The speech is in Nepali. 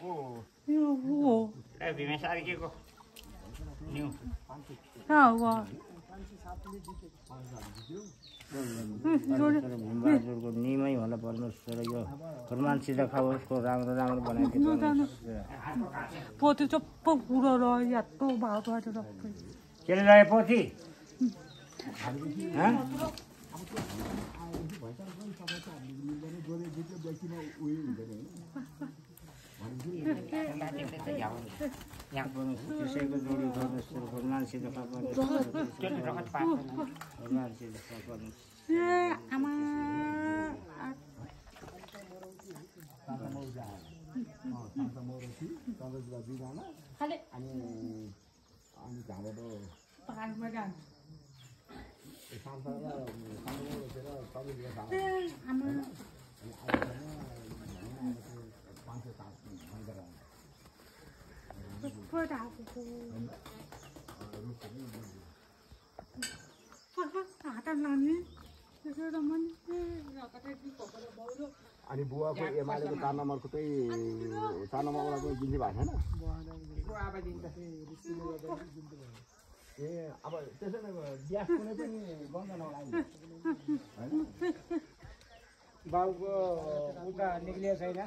Ủa. Đây vì mẹ sao đi kia cô? Nhiều. Sao vậy? भीमबहादुरको निमै होला परमेश्वर यो हनुमान सिधा खाओस् राम्रो राम्रो बनाइदिनु पोथी चप्प पुरो रह्यो यत्रो भाउ गरेर केले लगे पोथी त्यसैको जोडी परमेश्वर हनुमान सिधा हनुमान सिधा आमा अनि बुवाको एमालेको 4 नम्बरको चाहिँ 4 नम्बरको गिन्ती भएको छैन ए अब त्यसै नै ग्यास कुनै पनि बन्द नलाग्ने बाउको उता निक्लिएको छैन